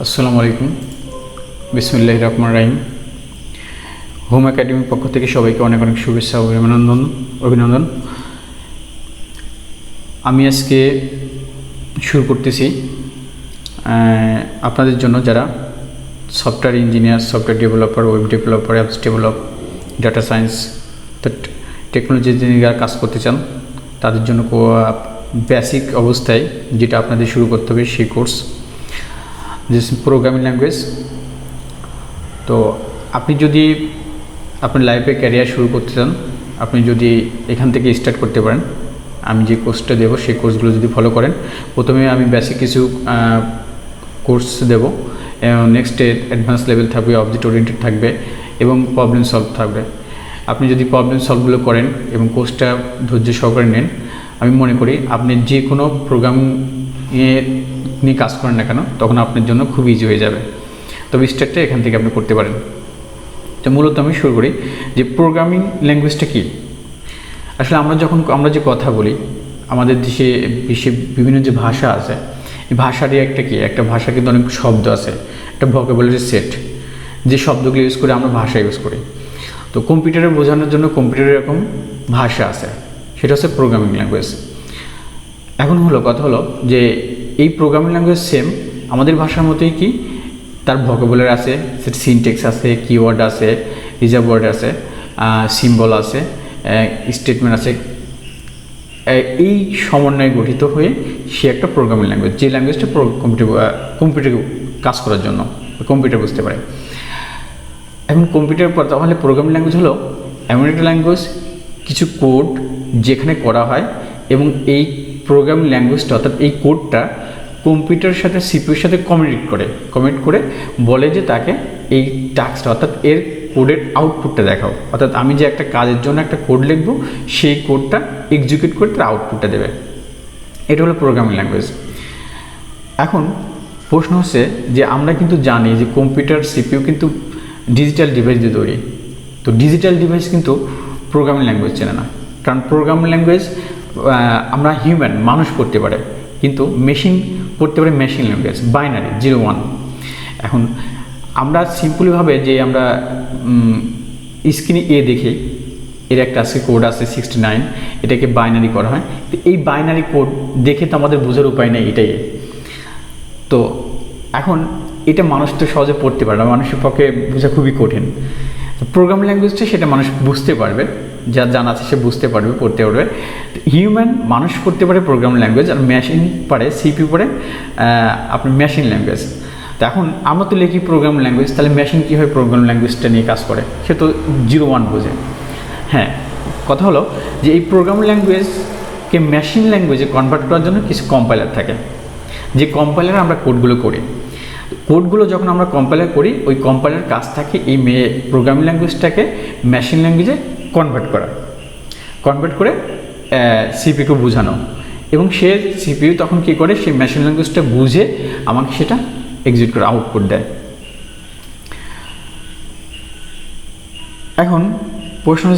আসসালামু আলাইকুম। বিসমিল্লাহির রহমানির রহিম। হোম একাডেমির পক্ষ থেকে সবাইকে অনেক অনেক শুভেচ্ছা ও অভিনন্দন। আমি আজকে শুরু করতেছি আপনাদের জন্য যারা software engineer, software developer, web developer, apps develop, data science, technology engineer কাজ করতে চান, তাদের জন্য বেসিক অবস্থায় যেটা আপনাদের শুরু করতে হবে সেই কোর্স, যে প্রোগ্রামিং ল্যাঙ্গুয়েজ। তো আপনি যদি আপনার লাইফে ক্যারিয়ার শুরু করতে চান, আপনি যদি এখান থেকে স্টার্ট করতে পারেন, আমি যে কোর্সটা দেবো সেই কোর্সগুলো যদি ফলো করেন, প্রথমে আমি বেসিক কিছু কোর্স দেব, নেক্সট অ্যাডভান্স লেভেল থাকবে, অবজেক্ট ওরিয়েন্টেড থাকবে এবং প্রবলেম সলভ থাকবে। আপনি যদি প্রবলেম সলভগুলো করেন এবং কোর্সটা ধৈর্য সহকারে নেন, আমি মনে করি আপনি যে কোনো প্রোগ্রামিং নিয়ে কাজ করেন না কেন, তখন আপনার জন্য খুব ইজি হয়ে যাবে। তবে স্টার্টটা এখান থেকে আপনি করতে পারেন। তো মূলত আমি শুরু করি যে প্রোগ্রামিং ল্যাঙ্গুয়েজটা কী। আসলে আমরা যে কথা বলি, আমাদের বিশ্বে বিভিন্ন যে ভাষা আছে, এই ভাষারই একটা ভাষা কিন্তু অনেক শব্দ আছে, একটা ভোকাবুলারি সেট, যে শব্দগুলো ইউজ করে আমরা ভাষা ইউজ করি। তো কম্পিউটারে বোঝানোর জন্য কম্পিউটারের এরকম ভাষা আছে, সেটা হচ্ছে প্রোগ্রামিং ল্যাঙ্গুয়েজ। এখন কথা হলো যে এই প্রোগ্রামিং ল্যাঙ্গুয়েজ সেম আমাদের ভাষার মতোই কি তার ভোকাবুলারি আছে, সিনট্যাক্স আছে, কিওয়ার্ড আছে, রিজার্ভ ওয়ার্ড আছে, সিম্বল আছে, স্টেটমেন্ট আছে, এই সমন্বয়ে গঠিত হয়ে সে একটা প্রোগ্রামিং ল্যাঙ্গুয়েজ, যে ল্যাঙ্গুয়েজটা কম্পিউটার কাজ করার জন্য কম্পিউটার বুঝতে পারে। এখন কম্পিউটার পর তাহলে প্রোগ্রামিং ল্যাঙ্গুয়েজ হলো এমন একটা ল্যাঙ্গুয়েজ, কিছু কোড যেখানে করা হয় এবং এই প্রোগ্রামিং ল্যাঙ্গুয়েজটা অর্থাৎ এই কোডটা কম্পিউটারের সাথে সিপিইউর সাথে কমিউনিকেট করে বলে যে তাকে এই টাস্কটা অর্থাৎ এর কোডের আউটপুটটা দেখাও। অর্থাৎ আমি যে একটা কাজের জন্য একটা কোড লিখবো, সেই কোডটা এক্সিকিউট করে তার আউটপুটটা দেবে। এটা হলো প্রোগ্রামিং ল্যাঙ্গুয়েজ। এখন প্রশ্ন হচ্ছে যে আমরা কিন্তু জানি যে কম্পিউটার সিপিইউ কিন্তু ডিজিটাল ডিভাইস দিয়ে তৈরি। তো ডিজিটাল ডিভাইস কিন্তু প্রোগ্রামিং ল্যাঙ্গুয়েজ চেনে না, কারণ প্রোগ্রামিং ল্যাঙ্গুয়েজ আমরা মানুষ পড়তে পারে, কিন্তু মেশিন পড়তে পারে মেশিন ল্যাঙ্গুয়েজ, বাইনারি 0-1। এখন আমরা সিম্পলিভাবে যে আমরা স্ক্রিনে দেখি, এর একটা আজকে কোড আছে 69, এটাকে বাইনারি করা হয়। তো এই বাইনারি কোড দেখে তো আমাদের বোঝার উপায় নেই এটাই। তো এখন এটা মানুষ তো সহজে পড়তে পারে না, মানুষের পক্ষে বোঝা খুবই কঠিন। প্রোগ্রামিং ল্যাঙ্গুয়েজটা সেটা মানুষ বুঝতে পারবে, যার জানা আছে সে বুঝতে পারবে, পড়তে পারবে। মানুষ পড়তে পারে প্রোগ্রামিং ল্যাঙ্গুয়েজ, আর মেশিন পারে, সিপিইউ পারে আপনার মেশিন ল্যাঙ্গুয়েজ। তো এখন আমরা তো লিখি প্রোগ্রামিং ল্যাঙ্গুয়েজ, তাহলে মেশিন কীভাবে প্রোগ্রামিং ল্যাঙ্গুয়েজটা নিয়ে কাজ করে, সে তো 0-1 বোঝে। হ্যাঁ, কথা হলো যে এই প্রোগ্রামিং ল্যাঙ্গুয়েজকে মেশিন ল্যাঙ্গুয়েজে কনভার্ট করার জন্য কিছু কম্পাইলার থাকে, যে কম্পাইলারে আমরা কোডগুলো করি। কোডগুলো যখন আমরা কম্পাইলার করি, ওই কম্পাইলার কাজ থাকে এই প্রোগ্রামিং ল্যাঙ্গুয়েজটাকে মেশিন ল্যাঙ্গুয়েজে কনভার্ট করে সিপিইউকে বোঝানো, এবং সে সিপিইউ তখন কী করে, সেই মেশিন ল্যাঙ্গুয়েজটা বুঝে আমাকে সেটা এক্সিকিউট করে আউটপুট দেয়। এখন প্রশ্ন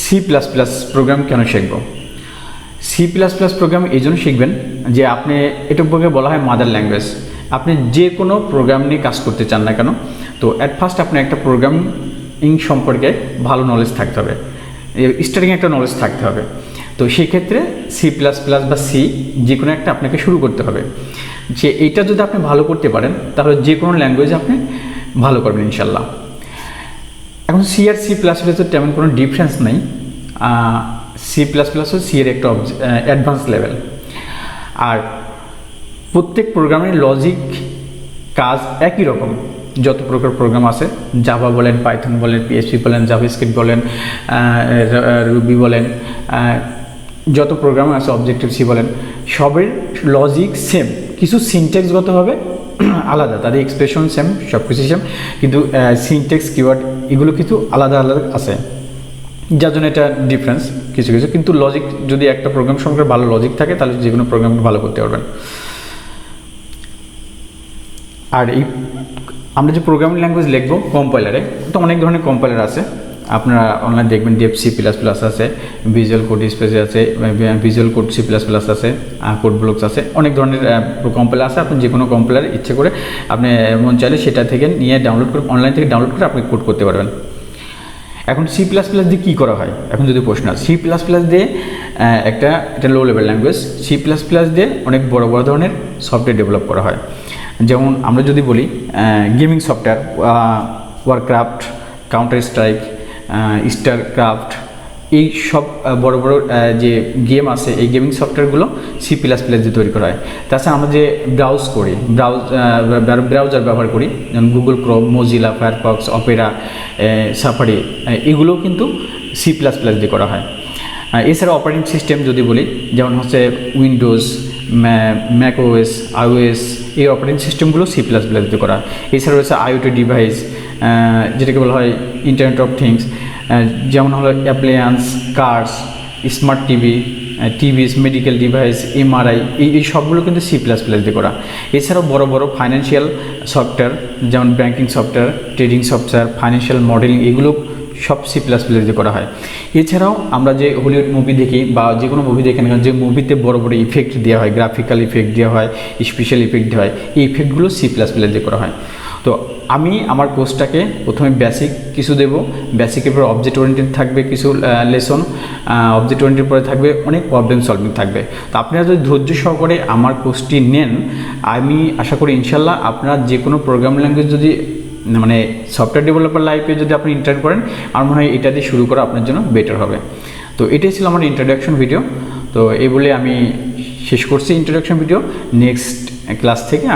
C++ প্রোগ্রাম কেন শিখব? C++ প্রোগ্রাম এই জন্য শিখবেন যে আপনি এটাকে বলা হয় মাদার ল্যাঙ্গুয়েজ। আপনি যে কোনো প্রোগ্রাম নিয়ে কাজ করতে চান না কেন, তো অ্যাট ফার্স্ট আপনার একটা প্রোগ্রামিং সম্পর্কে ভালো নলেজ থাকতে হবে, স্টার্টিং একটা নলেজ থাকতে হবে। তো সেক্ষেত্রে C++ বা সি যে কোনো একটা আপনাকে শুরু করতে হবে। যে এইটা যদি আপনি ভালো করতে পারেন, তাহলে যে কোনো ল্যাঙ্গুয়েজ আপনি ভালো করবেন ইনশাল্লাহ। এখন সি আর C++ তেমন কোনো ডিফারেন্স নেই। C++ সি এর একটা অ্যাডভান্স লেভেল। আর প্রত্যেক প্রোগ্রামের লজিক কাজ একই রকম। যত প্রকার প্রোগ্রাম আছে, জাভা বলেন, পাইথন বলেন, PHP বলেন, জাভাস্ক্রিপ্ট বলেন, রুবি বলেন, যত প্রোগ্রাম আছে, অবজেক্টিভ সি বলেন, সবের লজিক সেম। কিছু সিনট্যাক্সগতভাবে আলাদা, তাদের এক্সপ্রেশন সেম, সব কিছু সেম, কিন্তু সিনট্যাক্স, কিওয়ার্ড এগুলো কিন্তু আলাদা আছে, যার জন্য এটা ডিফারেন্স কিছু। কিন্তু লজিক, যদি একটা প্রোগ্রাম সম্পর্কে ভালো লজিক থাকে, তাহলে যে কোনো প্রোগ্রাম ভালো করতে পারবেন। আর আমরা যে প্রোগ্রামিং ল্যাঙ্গুয়েজ লিখবো কম্পাইলারে, তো অনেক ধরনের কম্পাইলার আছে। আপনারা অনলাইন দেখবেন ডেপ C++ আছে, ভিজুয়াল কোড স্পেস আছে, ভিজুয়াল কোড C++ আছে, কোড ব্লকস আছে, অনেক ধরনের কম্পাইলার আছে। আপনি যে কোনো কম্পাইলার ইচ্ছে করে আপনি মন চাইলে সেটা থেকে নিয়ে ডাউনলোড করে, অনলাইন থেকে ডাউনলোড করে আপনি কোড করতে পারবেন। এখন C++ দিয়ে কী করা হয়, এখন যদি প্রশ্ন আছে, C++ দিয়ে এটা লো লেভেল ল্যাঙ্গুয়েজ। C++ দিয়ে অনেক বড় বড় ধরনের সফটওয়্যার ডেভেলপ করা হয়। যেমন আমরা যদি বলি গেমিং সফটওয়্যার, ওয়ারক্রাফট, কাউন্টার স্ট্রাইক, স্টারক্রাফট, এই সব বড় বড় যে গেম আছে, এই গেমিং সফটওয়্যারগুলো C++ দিয়ে তৈরি করা হয়। তাছাড়া আমরা যে ব্রাউজ করি, ব্রাউজার ব্যবহার করি, যেমন Google Chrome, Mozilla, Firefox, Opera, safari, এগুলোও কিন্তু C++ দিয়ে করা হয়। এছাড়া অপারেটিং সিস্টেম যদি বলি, যেমন হচ্ছে উইন্ডোজ, ম্যাকওএস, iOS, এই অপারেটিং সিস্টেমগুলো C++ দিয়ে করা হয়। এছাড়া রয়েছে IoT ডিভাইস, যেটাকে বলা হয় ইন্টারনেট অফ থিংস, যেমন হলো appliance, cars, smart TVs, medical device, MRI, এই সবগুলো কিন্তু C++ দিয়ে করা। এছাড়াও বড় বড় ফাইন্যান্সিয়াল সফটওয়্যার, যেমন banking software, trading software, financial modelling, এগুলো সব C++ দিয়ে করা হয়। এছাড়াও আমরা যে হলিউড মুভি দেখি বা যে কোনো মুভি দেখি না, যে মুভিতে বড় বড় ইফেক্ট দেওয়া হয়, গ্রাফিক্যাল ইফেক্ট দেওয়া হয়, স্পেশাল ইফেক্ট দেওয়া হয়, এই ইফেক্টগুলো C++ দিয়ে করা হয়। তো আমি আমার কোর্সটাকে প্রথমে বেসিক কিছু দেব, বেসিকের পর অবজেক্ট ওরিয়েন্টেড থাকবে কিছু লেসন, অবজেক্ট ওরিয়েন্টেড পরে থাকবে অনেক প্রবলেম সলভিং থাকবে। তো আপনারা যদি ধৈর্য সহকারে আমার কোর্সটি নেন, আমি আশা করি ইনশাল্লাহ আপনারা যে কোনো প্রোগ্রামিং ল্যাঙ্গুয়েজ যদি মানে সফটওয়্যার ডেভেলপার লাইফে যদি আপনি ইন্টার করেন, আমার মনে হয় এটা দিয়ে শুরু করা আপনার জন্য বেটার হবে। তো এটাই ছিল আমার ইন্ট্রোডাকশন ভিডিও। তো এই বলে আমি শেষ করছি ইন্ট্রোডাকশন ভিডিও। নেক্সট ক্লাস থেকে